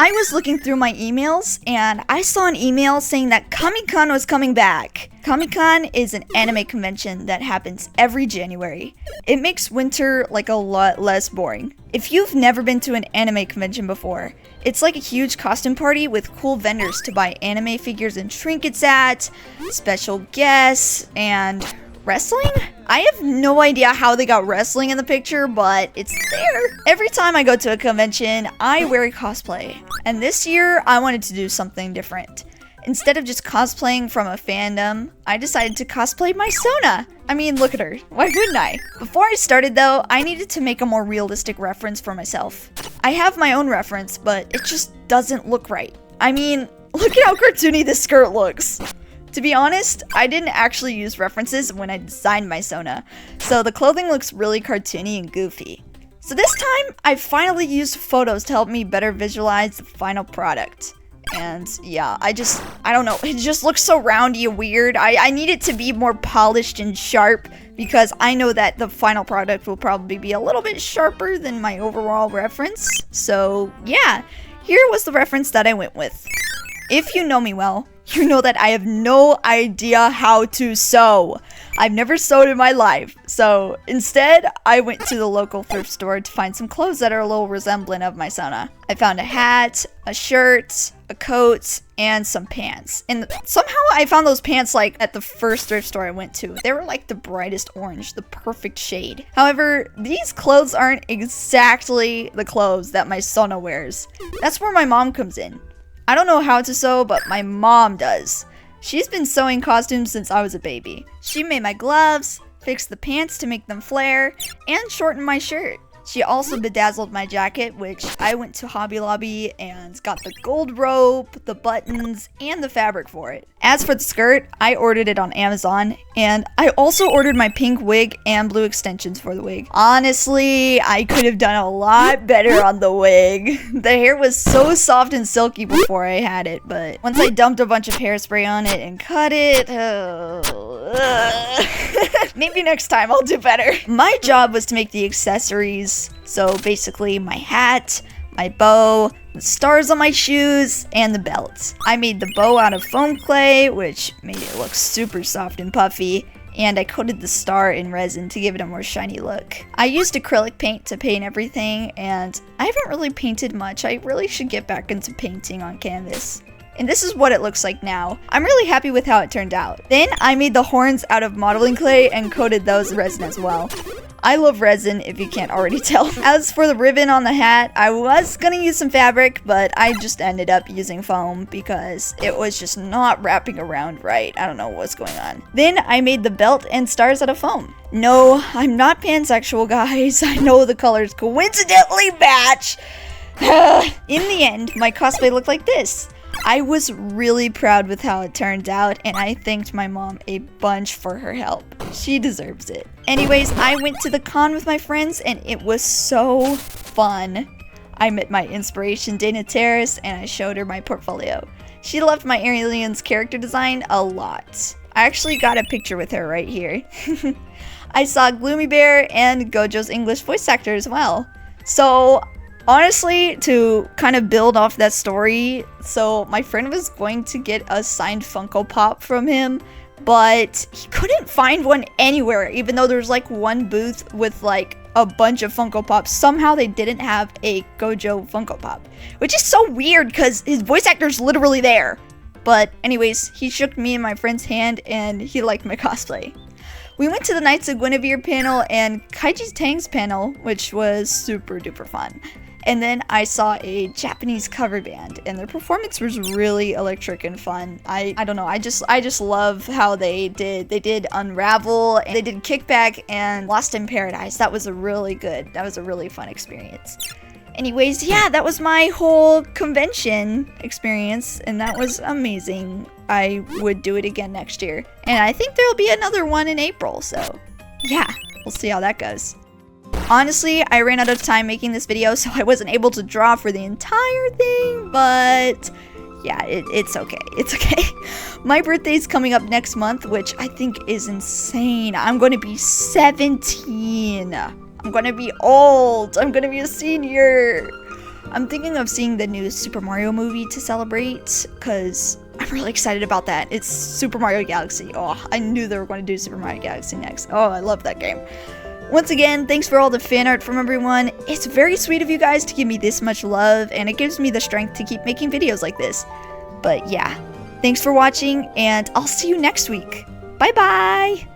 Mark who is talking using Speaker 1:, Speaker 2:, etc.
Speaker 1: I was looking through my emails and I saw an email saying that Comic-Con was coming back. Comic-Con is an anime convention that happens every January. It makes winter like a lot less boring. If you've never been to an anime convention before, it's like a huge costume party with cool vendors to buy anime figures and trinkets at, special guests, and wrestling? I have no idea how they got wrestling in the picture, but it's there. Every time I go to a convention, I wear a cosplay. And this year, I wanted to do something different. Instead of just cosplaying from a fandom, I decided to cosplay my Sona. I mean, look at her. Why wouldn't I? Before I started though, I needed to make a more realistic reference for myself. I have my own reference, but it just doesn't look right. I mean, look at how cartoony this skirt looks. To be honest, I didn't actually use references when I designed my Sona, so the clothing looks really cartoony and goofy. So this time, I finally used photos to help me better visualize the final product. And yeah, I don't know, it just looks so roundy and weird. I need it to be more polished and sharp because I know that the final product will probably be a little bit sharper than my overall reference. So yeah, here was the reference that I went with. If you know me well, you know that I have no idea how to sew. I've never sewed in my life. So instead, I went to the local thrift store to find some clothes that are a little resemblant of my Sona. I found a hat, a shirt, a coat, and some pants. And somehow I found those pants like at the first thrift store I went to. They were like the brightest orange, the perfect shade. However, these clothes aren't exactly the clothes that my Sona wears. That's where my mom comes in. I don't know how to sew, but my mom does. She's been sewing costumes since I was a baby. She made my gloves, fixed the pants to make them flare, and shortened my shirt. She also bedazzled my jacket, which I went to Hobby Lobby and got the gold rope, the buttons, and the fabric for it. As for the skirt, I ordered it on Amazon, and I also ordered my pink wig and blue extensions for the wig. Honestly, I could have done a lot better on the wig. The hair was so soft and silky before I had it, but once I dumped a bunch of hairspray on it and cut it, maybe next time I'll do better. My job was to make the accessories, so basically my hat, my bow, the stars on my shoes, and the belt. I made the bow out of foam clay, which made it look super soft and puffy, and I coated the star in resin to give it a more shiny look. I used acrylic paint to paint everything, and I haven't really painted much. I really should get back into painting on canvas. And this is what it looks like now. I'm really happy with how it turned out. Then I made the horns out of modeling clay and coated those in resin as well. I love resin, if you can't already tell. As for the ribbon on the hat, I was gonna use some fabric, but I just ended up using foam because it was just not wrapping around right. I don't know what's going on. Then I made the belt and stars out of foam. No, I'm not pansexual, guys. I know the colors coincidentally match. In the end, my cosplay looked like this. I was really proud with how it turned out, and I thanked my mom a bunch for her help. She deserves it. Anyways, I went to the con with my friends, and it was so fun. I met my inspiration, Dana Terrace, and I showed her my portfolio. She loved my Aliens character design a lot. I actually got a picture with her right here. I saw Gloomy Bear and Gojo's English voice actor as well. So honestly, to kind of build off that story, so my friend was going to get a signed Funko Pop from him, but he couldn't find one anywhere, even though there's like one booth with like a bunch of Funko Pops. Somehow they didn't have a Gojo Funko Pop, which is so weird because his voice actor's literally there. But anyways, he shook me and my friend's hand and he liked my cosplay. We went to the Knights of Guinevere panel and Kaiji's Tang's panel, which was super duper fun. And then I saw a Japanese cover band, and their performance was really electric and fun. I don't know, I just love how they did Unravel, and they did Kickback and Lost in Paradise. That was a really fun experience. Anyways, yeah, that was my whole convention experience, and that was amazing. I would do it again next year. And I think there'll be another one in April, so yeah, we'll see how that goes. Honestly, I ran out of time making this video, so I wasn't able to draw for the entire thing, but yeah, it's okay. It's okay. My birthday's coming up next month, which I think is insane. I'm going to be 17. I'm going to be old. I'm going to be a senior. I'm thinking of seeing the new Super Mario movie to celebrate, because I'm really excited about that. It's Super Mario Galaxy. Oh, I knew they were going to do Super Mario Galaxy next. Oh, I love that game. Once again, thanks for all the fan art from everyone. It's very sweet of you guys to give me this much love, and it gives me the strength to keep making videos like this. But yeah, thanks for watching, and I'll see you next week. Bye-bye!